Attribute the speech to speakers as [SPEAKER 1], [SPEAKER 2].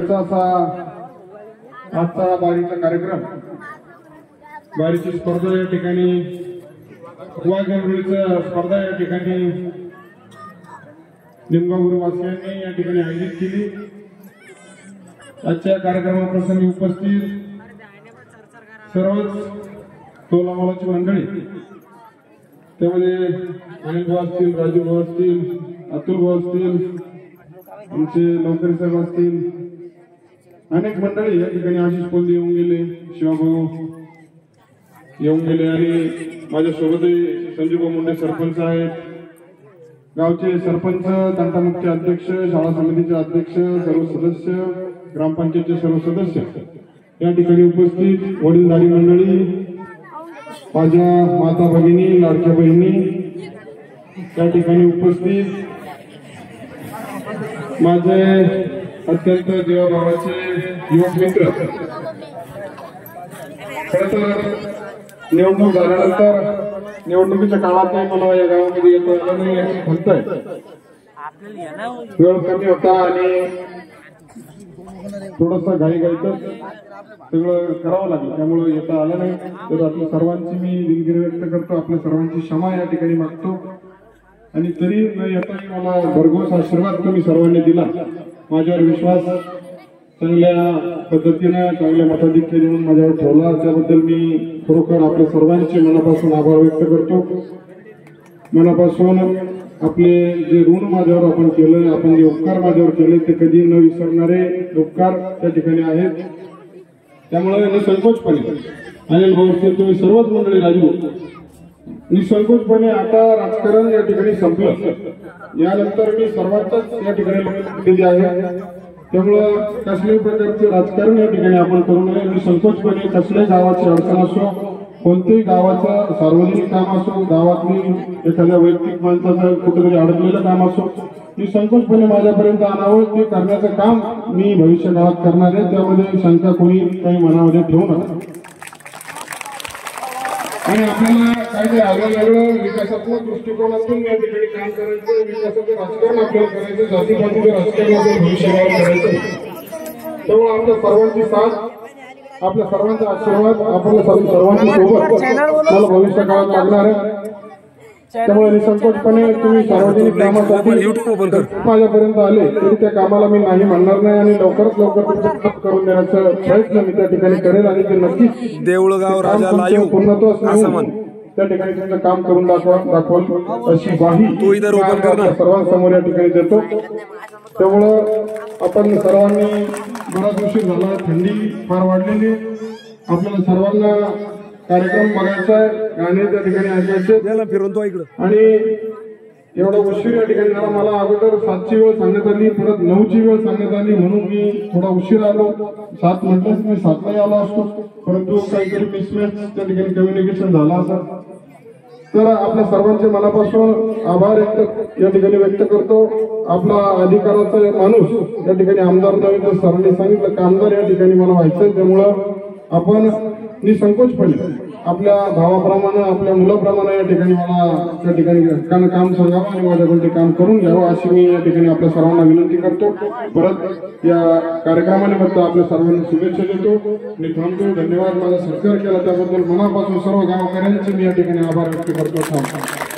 [SPEAKER 1] असा आजचा बारीचा कार्यक्रम, बारीची स्पर्धा या ठिकाणी, वाघनरुळीचा स्पर्धा या ठिकाणी निमगाववासियांनी या ठिकाणी आयोजित केली। आजच्या कार्यक्रमाप्रसंगी उपस्थित सर्वच तोलामोलाची मंडळी, त्यामध्ये अनिल भाऊ असतील, राजू भाऊ असतील, अतुल भाऊ असतील, आमचे लवकरी साहेब असतील, अनेक मंडळी या ठिकाणी, आशिष पोंदे येऊन गेले, शिवाभाऊ येऊन गेले आणि माझ्यासोबतही संजूभाऊ मुंडे सरपंच आहेत, गावचे सरपंच, तंटामुक्ती अध्यक्ष, शाळा समितीचे अध्यक्ष, सर्व सदस्य, ग्रामपंचायतचे सर्व सदस्य या ठिकाणी उपस्थित, वडीलधारी मंडळी, माझ्या माता भगिनी, लाडक्या बहिणी या ठिकाणी उपस्थित, माझे अत्यंत जीवाभावाचे युवक मित्र। निवडणूक झाल्यानंतर निवडणुकीच्या काळात मला या गावामध्ये येता आलं नाही अशी खंत आहे। वेळ कमी होता आणि थोडंसं घाईघाईतच सगळं करावं लागलं, त्यामुळे येता आलं नाही। तर आपल्या सर्वांची मी दिलगिरी व्यक्त करतो, आपल्या सर्वांची क्षमा या ठिकाणी मागतो आणि तरी न येताही मला भरघोस आशीर्वाद तुम्ही सर्वांनी दिला, माझ्यावर विश्वास चांगल्या पद्धतीने चांगल्या मताधिक्य देऊन माझ्यावर ठेवला, त्याबद्दल मी खरोखर आपल्या सर्वांचे मनापासून आभार व्यक्त करतो। मनापासून आपले जे ऋण माझ्यावर आपण केलं, आपण जे उपकार माझ्यावर केले ते कधी न विसरणारे उपकार त्या ठिकाणी आहेत। त्यामुळे निसंकोचपणे अनिल भाऊ असतील, तुम्ही सर्वच मंडळी, राजू, निसंकोचपणे आता राजकारण या ठिकाणी संपलं, यानंतर मी सर्वांच्याच या ठिकाणी लक्ष दिले आहे। त्यामुळं कसल्याही प्रकारचे राजकारण या ठिकाणी आपण करू नये, निसंकोचपणे कसल्याही गावाची अडचण असो, कोणत्याही गावाचं सार्वजनिक काम असो, गावातली एखाद्या वैयक्तिक माणसाचं कुठेतरी अडकलेलं काम असो, निसंकोचपणे माझ्यापर्यंत आणावं, ते करण्याचं काम मी भविष्य काळात करणार आहे, त्यामध्ये शंका कोणी काही मनामध्ये ठेवू नका। आणि आपल्याला काही वेगळं विकासात्मक दृष्टिकोनातून या ठिकाणी काम करायचं, विकासाचं राजकारण आपल्याला करायचं, जातीपातीचं राजकारण आपल्याला भविष्यकाळात करायचं। त्यामुळे आपल्या सर्वांची साथ, आपल्या सर्वांचा आशीर्वाद, आपल्या सर्वांची सोबत मला भविष्य काळात लागणार आहे। त्यामुळे निसंकोचपणे तुम्ही सार्वजनिक कामासाठी माझ्यापर्यंत आले तरी त्या कामाला मी नाही म्हणणार नाही आणि लवकरात लवकर तुमचं करून देण्याचा प्रयत्न मी त्या ठिकाणी करेल आणि ते नक्कीच
[SPEAKER 2] देऊळगाव राजा लाईव्ह
[SPEAKER 1] पूर्णत्वास त्या ठिकाणी तुमचं काम करून दाखवल अशी ग्वाही सर्वांसमोर या ठिकाणी देतो। त्यामुळं आपण सर्वांनी, बराच उशीर झाला, थंडी फार वाढलेली, आपल्याला सर्वांना कार्यक्रम बघायचा आहे, गाणे त्या ठिकाणी ऐकायचे आणि एवढा उशीर या ठिकाणी झाला। मला अगोदर 7ची वेळ सांगण्यात आली, परत 9ची वेळ सांगण्यात आली, म्हणून मी थोडा उशीर आलो। 7 म्हटलं मी 7लाही आलो असतो, परंतु काहीतरी मिसमॅच त्या ठिकाणी कम्युनिकेशन झालं असं। तर आपल्या सर्वांचे मनापासून आभार या ठिकाणी व्यक्त करतो। आपला अधिकाराचा माणूस या ठिकाणी आमदार नव्हे, तर सरांनी सांगितलं का आमदार या ठिकाणी मला व्हायचंय, त्यामुळं आपण निसंकोचपणे आपल्या भावाप्रमाणे, आपल्या मुलाप्रमाणे या ठिकाणी मला त्या ठिकाणी काम सांगावं आणि माझ्याकडे काम करून घ्यावं अशी मी या ठिकाणी आपल्या सर्वांना विनंती करतो। परत या कार्यक्रमानिमित्त आपल्या सर्वांना शुभेच्छा देतो आणि थांबतो। धन्यवाद। माझा सत्कार केला त्याबद्दल मनापासून सर्व गावकऱ्यांचे मी या ठिकाणी आभार व्यक्त करतो।